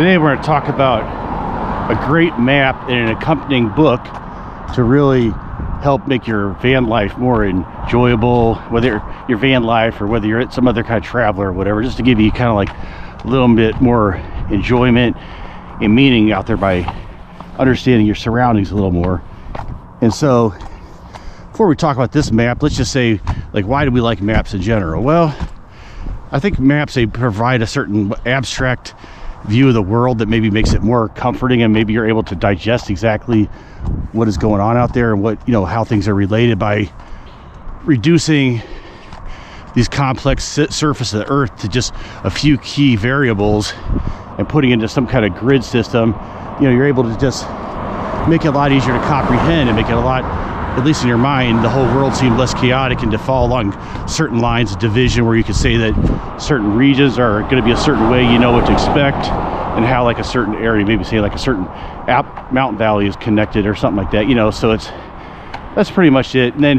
Today we're going to talk about a great map and an accompanying book to really help make your van life more enjoyable, whether your van life or whether you're at some other kind of traveler or whatever, just to give you kind of like a little bit more enjoyment and meaning out there by understanding your surroundings a little more. And so before we talk about this map, let's just say, like, why do we like maps in general? Well, I think maps, they provide a certain abstract view of the world that maybe makes it more comforting, and maybe you're able to digest exactly what is going on out there and what, you know, how things are related by reducing these complex surface of the earth to just a few key variables and putting into some kind of grid system. You know, you're able to just make it a lot easier to comprehend and make it a lot, at least in your mind, the whole world seemed less chaotic, and to follow along certain lines of division where you could say that certain regions are going to be a certain way, you know what to expect, and how like a certain area, maybe say like a certain mountain valley is connected or something like that, you know. So that's pretty much it. And then,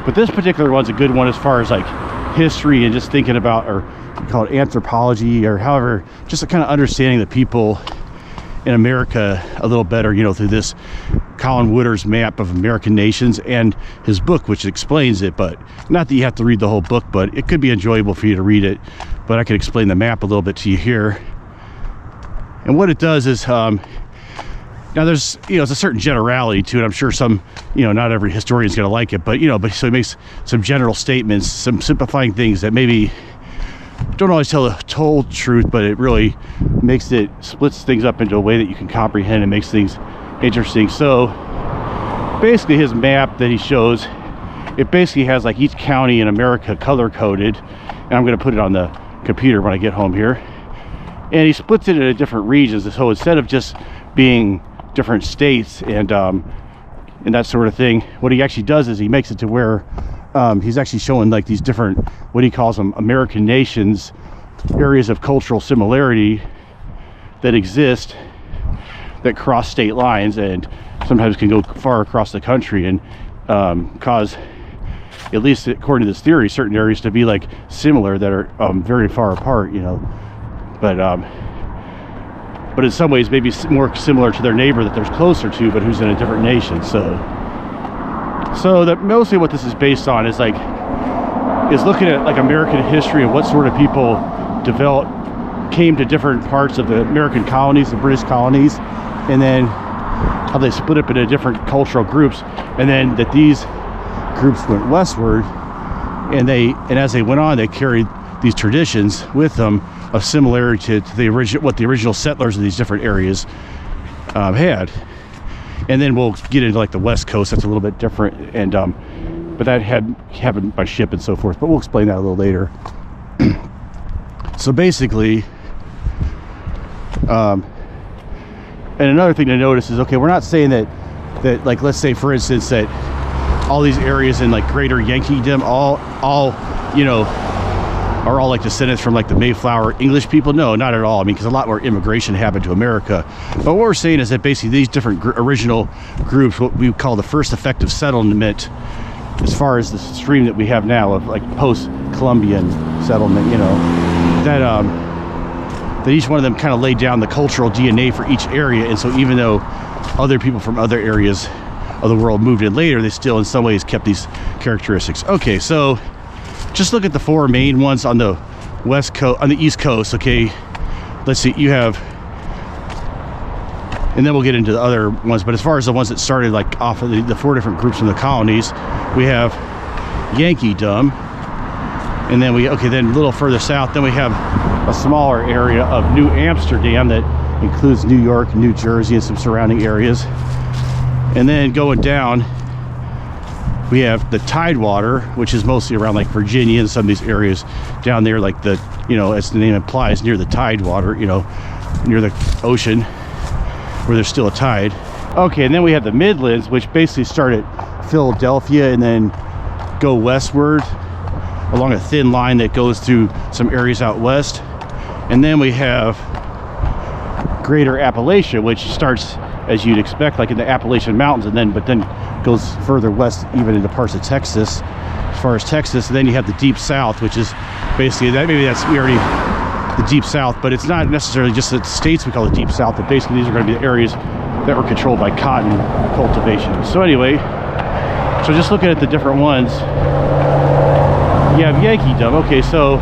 but this particular one's a good one as far as like history and just thinking about, or you call it anthropology, or however, just a kind of understanding the people in America a little better, you know, through this Colin Woodard's map of American nations and his book, which explains it. But not that you have to read the whole book, but it could be enjoyable for you to read it. But I could explain the map a little bit to you here. And what it does is, now there's, you know, it's a certain generality to it. I'm sure some, you know, not every historian's going to like it, but, you know, but so it makes some general statements, some simplifying things that maybe don't always tell the total truth, but it really makes it, splits things up into a way that you can comprehend and makes things interesting. So basically his map that he shows, it basically has like each county in America color coded, and I'm going to put it on the computer when I get home here, and he splits it into different regions. So instead of just being different states and that sort of thing, what he actually does is he makes it to where he's actually showing like these different, what he calls them, American nations, areas of cultural similarity that exist, that cross state lines and sometimes can go far across the country and cause, at least according to this theory, certain areas to be like similar that are very far apart, you know, but in some ways maybe more similar to their neighbor that they're closer to, but who's in a different nation. So that mostly what this is based on is like, is looking at like American history and what sort of people came to different parts of the American colonies, the British colonies, and then how they split up into different cultural groups, and then that these groups went westward, and as they went on, they carried these traditions with them of similarity to the original settlers of these different areas had. And then we'll get into like the West Coast. That's a little bit different, and but that had happened by ship and so forth. But we'll explain that a little later. So basically, and another thing to notice is, okay, we're not saying that like, let's say for instance that all these areas in like Greater Yankeedom, all you know, are all like descendants from like the Mayflower English people. No, not at all. I mean, because a lot more immigration happened to America. But what we're saying is that basically these different original groups, what we call the first effective settlement, as far as the stream that we have now of like post-Columbian settlement, you know, that each one of them kind of laid down the cultural DNA for each area. And so even though other people from other areas of the world moved in later, they still in some ways kept these characteristics. Okay, so just look at the four main ones on the West Coast, on the East Coast. Okay, let's see, you have, and then we'll get into the other ones, but as far as the ones that started like off of the four different groups in the colonies, we have Yankeedom, and then then a little further south, then we have a smaller area of New Amsterdam that includes New York, New Jersey, and some surrounding areas. And then going down, we have the Tidewater, which is mostly around like Virginia and some of these areas down there, like the, you know, as the name implies, near the Tidewater, you know, near the ocean where there's still a tide. Okay, and then we have the Midlands, which basically start at Philadelphia and then go westward along a thin line that goes through some areas out west. And then we have Greater Appalachia, which starts, as you'd expect, like in the Appalachian Mountains, and but then goes further west, even into parts of Texas, as far as Texas. And then you have the Deep South, which is basically that. Maybe that's, we already the Deep South, but it's not necessarily just the states we call the Deep South, but basically these are going to be the areas that were controlled by cotton cultivation. So anyway, so just looking at the different ones, you have Yankeedom. Okay, so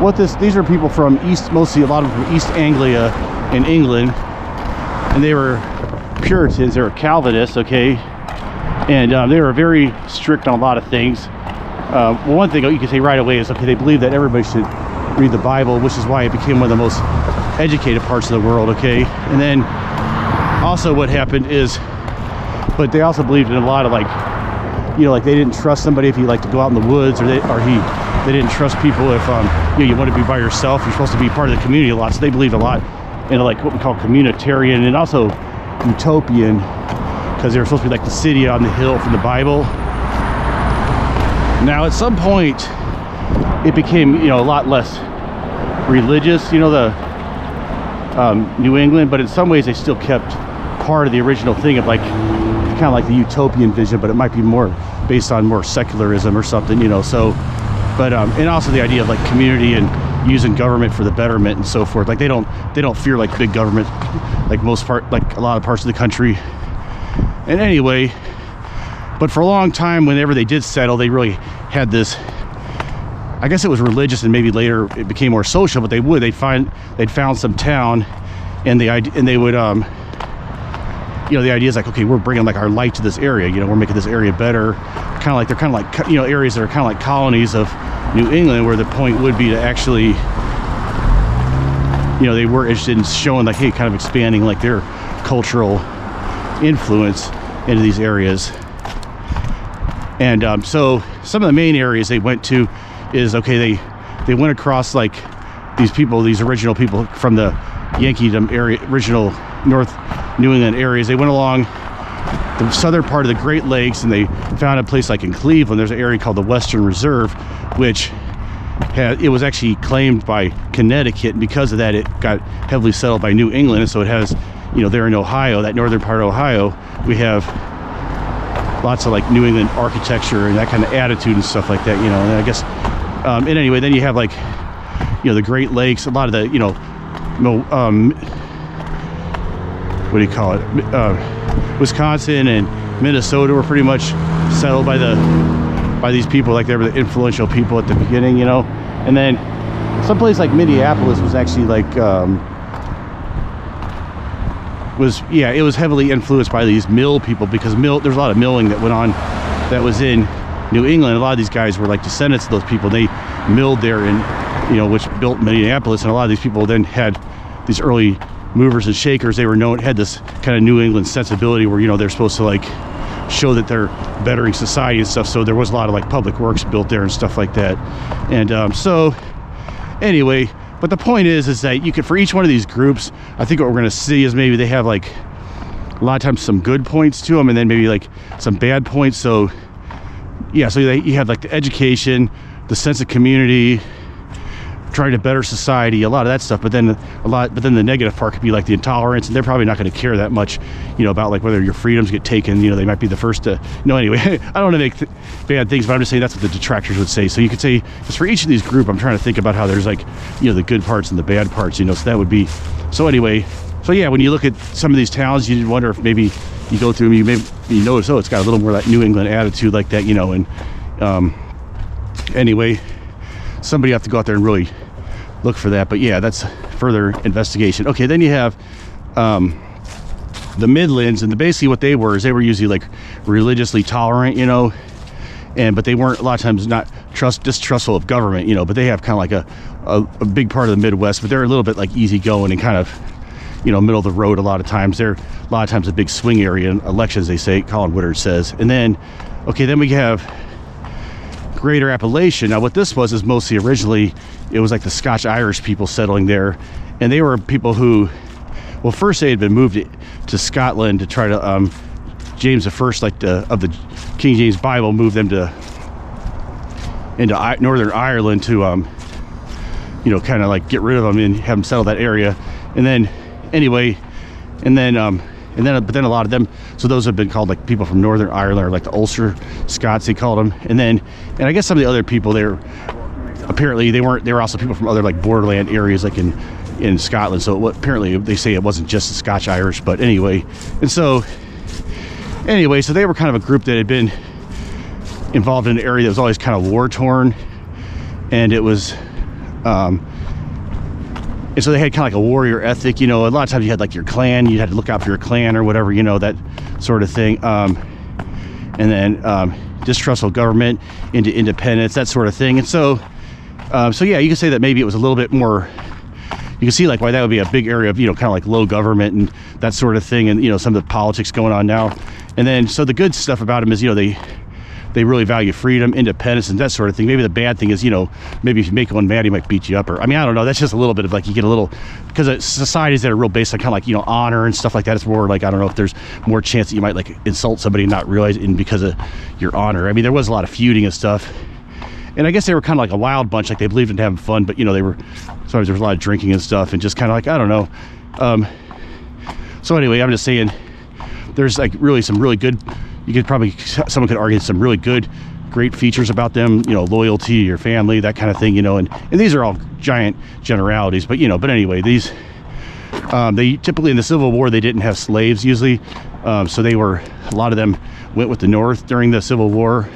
what these are people from East, mostly a lot of them from East Anglia in England, and they were Puritans, they were Calvinists, okay, and they were very strict on a lot of things. Well, one thing you can say right away is, okay, they believe that everybody should read the Bible, which is why it became one of the most educated parts of the world, okay? And then also what happened is, but they also believed in a lot of, like, you know, like they didn't trust somebody if you like to go out in the woods, or they didn't trust people if you know, you want to be by yourself. You're supposed to be part of the community a lot. So they believed a lot in, like, what we call communitarian and also utopian, because they were supposed to be like the city on the hill from the Bible. Now at some point it became, you know, a lot less religious, you know, the New England, but in some ways they still kept part of the original thing of, like, kind of like the utopian vision, but it might be more based on more secularism or something, you know. So but and also the idea of, like, community and using government for the betterment and so forth. Like they don't fear, like, big government, like a lot of parts of the country. And anyway, but for a long time, whenever they did settle, they really had this, I guess it was religious, and maybe later it became more social, but they'd found some town, and they would you know, the idea is like, okay, we're bringing, like, our light to this area, you know, we're making this area better. They're kind of like, you know, areas that are kind of like colonies of New England, where the point would be to actually, you know, they were interested in showing, like, hey, kind of expanding, like, their cultural influence into these areas. And so some of the main areas they went to is, okay, they went across, like, these original people from the Yankeedom area, original North New England areas. They went along the southern part of the Great Lakes, and they found a place like in Cleveland. There's an area called the Western Reserve, which it was actually claimed by Connecticut, and because of that it got heavily settled by New England. And so it has, you know, there in Ohio, that northern part of Ohio, we have lots of, like, New England architecture and that kind of attitude and stuff like that, you know. And I guess and anyway, then you have, like, you know, the Great Lakes, a lot of the, you know, what do you call it, Wisconsin and Minnesota were pretty much settled by these people, like they were the influential people at the beginning, you know. And then someplace like Minneapolis was actually like it was heavily influenced by these mill people, because there's a lot of milling that went on that was in New England. A lot of these guys were like descendants of those people. They milled there, and, you know, which built Minneapolis. And a lot of these people then had these early movers and shakers. They were had this kind of New England sensibility where, you know, they're supposed to, like, show that they're bettering society and stuff. So there was a lot of, like, public works built there and stuff like that. And so anyway, but the point is that you could, for each one of these groups, I think what we're going to see is maybe they have, like, a lot of times some good points to them, and then maybe, like, some bad points. So yeah, so you have, like, the education, the sense of community, trying to better society, a lot of that stuff. But then the negative part could be, like, the intolerance, and they're probably not going to care that much, you know, about, like, whether your freedoms get taken. You know, they might be the first to, you know. Anyway, I don't want to make bad things, but I'm just saying that's what the detractors would say. So you could say, because for each of these groups, I'm trying to think about how there's, like, you know, the good parts and the bad parts, you know. So that would be, so anyway, so yeah, when you look at some of these towns, you wonder if maybe you go through them, you notice, oh, it's got a little more that New England attitude like that, you know. And anyway, somebody have to go out there and really look for that. But yeah, that's further investigation. Okay, then you have the Midlands, and basically what they were is they were usually, like, religiously tolerant, you know, but they weren't a lot of times not distrustful of government, you know. But they have kind of like a big part of the Midwest, but they're a little bit, like, easygoing and kind of, you know, middle of the road a lot of times. They're a lot of times a big swing area in elections, they say, Colin Woodard says. And then, okay, then we have Greater Appalachia. Now what this was is mostly originally, it was like the Scotch-Irish people settling there, and they were people who, well, first they had been moved to Scotland to try to, James I, like, of the King James Bible, moved them into Northern Ireland to, you know, kind of like get rid of them and have them settle that area. And then anyway, but then a lot of them, so those have been called, like, people from Northern Ireland, or like the Ulster Scots, they called them. And I guess some of the other people there, apparently they were also people from other like borderland areas like in Scotland. So apparently they say it wasn't just the Scotch Irish, but anyway. And so anyway, so they were kind of a group that had been involved in an area that was always kind of war torn, and it was and so they had kind of like a warrior ethic, you know. A lot of times you had like your clan, you had to look out for your clan or whatever, you know, that sort of thing. And then distrustful government into independence, that sort of thing. And so so yeah, you can say that maybe it was a little bit more, you can see like why that would be a big area of, you know, kind of like low government and that sort of thing, and you know, some of the politics going on now. And then so the good stuff about them is, you know, they really value freedom, independence, and that sort of thing. Maybe the bad thing is, you know, maybe if you make one mad, he might beat you up, or I mean, I don't know. That's just a little bit of like, you get a little, because societies that are real based on kind of like, you know, honor and stuff like that. It's more like, I don't know if there's more chance that you might like insult somebody and not realize it because of your honor. I mean, there was a lot of feuding and stuff, and I guess they were kind of like a wild bunch. Like they believed in having fun, but you know, sometimes there was a lot of drinking and stuff, and just kind of like, I don't know. So anyway, I'm just saying, there's like really some really good. Someone could argue some really great features about them, you know, loyalty to your family, that kind of thing, you know, and these are all giant generalities, but you know, but anyway, these they typically in the Civil War they didn't have slaves usually, so they were, a lot of them went with the North during the Civil War,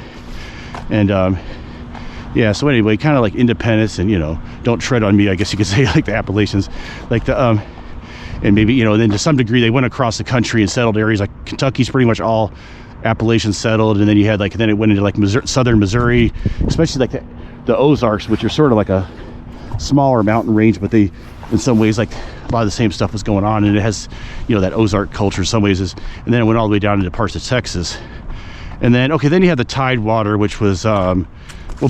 and yeah, so anyway, kind of like independence, and you know, don't tread on me, I guess you could say, like the Appalachians, like the and maybe, you know, then to some degree they went across the country and settled areas like Kentucky's pretty much all Appalachians settled, and then you had like, then it went into like southern Missouri, especially like the Ozarks, which are sort of like a smaller mountain range, but they, in some ways, like a lot of the same stuff was going on, and it has, you know, that Ozark culture in some ways is, and then it went all the way down into parts of Texas, and then okay, then you had the Tidewater, which was well,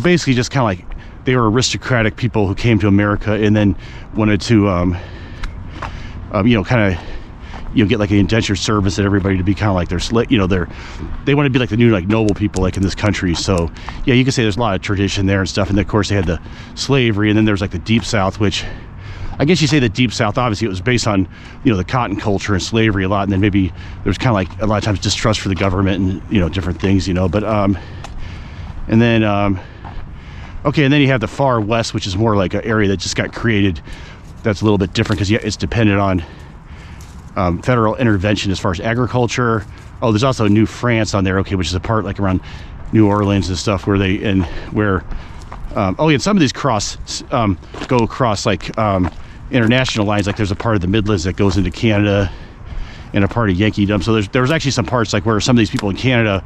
basically just kind of like they were aristocratic people who came to America and then wanted to you know, kind of, you know, get like an indentured service and everybody to be kind of like their you know, they want to be like the new like noble people like in this country. So yeah, you can say there's a lot of tradition there and stuff, and then of course they had the slavery, and then there's like the Deep South, which I guess you say the Deep South, obviously it was based on, you know, the cotton culture and slavery a lot, and then maybe there's kind of like a lot of times distrust for the government and, you know, different things, you know, but and then okay, and then you have the Far West, which is more like an area that just got created, that's a little bit different because it's dependent on federal intervention as far as agriculture. Oh, there's also New France on there, okay, which is a part like around New Orleans and stuff where they, and where oh yeah, and some of these go across like international lines, like there's a part of the Midlands that goes into Canada and a part of Yankeedom. So there was actually some parts like where some of these people in Canada,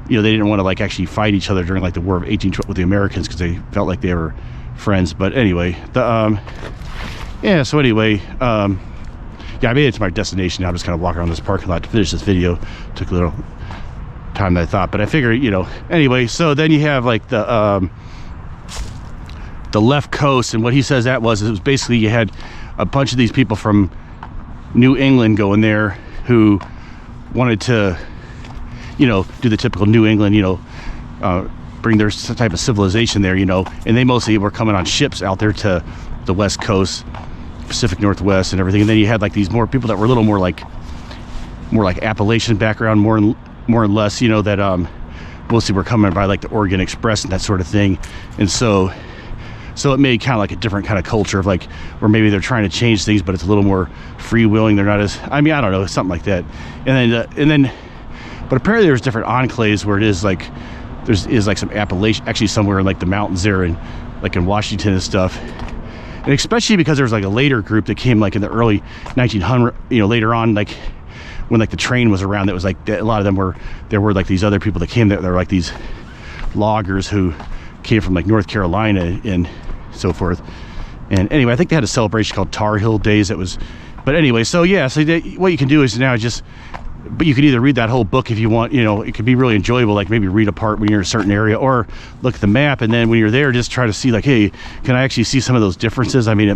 you know, they didn't want to like actually fight each other during like the War of 1812 with the Americans because they felt like they were friends. But anyway, yeah, so anyway, yeah, I made it to my destination. Now I'm just kind of walking around this parking lot to finish this video. Took a little time than I thought, but I figured, you know, anyway, so then you have like the left coast, and what he says that was, it was basically you had a bunch of these people from New England going there who wanted to, you know, do the typical New England, you know, bring their type of civilization there, you know, and they mostly were coming on ships out there to the West Coast, Pacific Northwest and everything. And then you had like these more people that were a little more like Appalachian background, more and less, you know, that mostly were coming by like the Oregon Express and that sort of thing. And so it made kind of like a different kind of culture of like, where maybe they're trying to change things, but it's a little more freewheeling. They're not as, I mean, I don't know, something like that. And then but apparently there's different enclaves where it is like, is like some Appalachian, actually somewhere in like the mountains there, and like in Washington and stuff. And especially because there was like a later group that came like in the early 1900, you know, later on, like when like the train was around, that was like, a lot of them were, there were like these other people that came there, they were like these loggers who came from like North Carolina and so forth. And anyway, I think they had a celebration called Tar Heel Days. That was, but anyway, so yeah, so what you can do is now just, but you could either read that whole book if you want, you know, it could be really enjoyable, like maybe read a part when you're in a certain area, or look at the map, and then when you're there, just try to see like, hey, can I actually see some of those differences? I mean,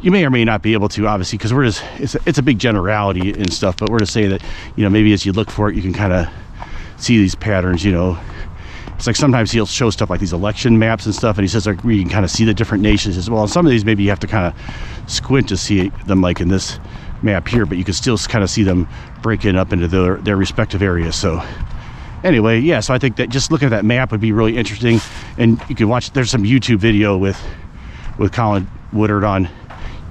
you may or may not be able to, obviously, because we're just, it's a big generality and stuff, but we're just saying that, you know, maybe as you look for it, you can kind of see these patterns, you know. It's like sometimes he'll show stuff like these election maps and stuff, and he says like you can kind of see the different nations as well. And some of these maybe you have to kind of squint to see them, like in this map here, but you can still kind of see them breaking up into their respective areas. So anyway, yeah, so I think that just looking at that map would be really interesting. And you can watch, there's some YouTube video with Colin Woodard on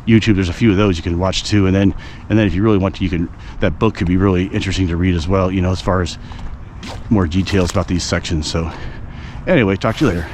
YouTube. There's a few of those you can watch too. And then if you really want to, you can, that book could be really interesting to read as well, you know, as far as more details about these sections. So anyway, talk to you later.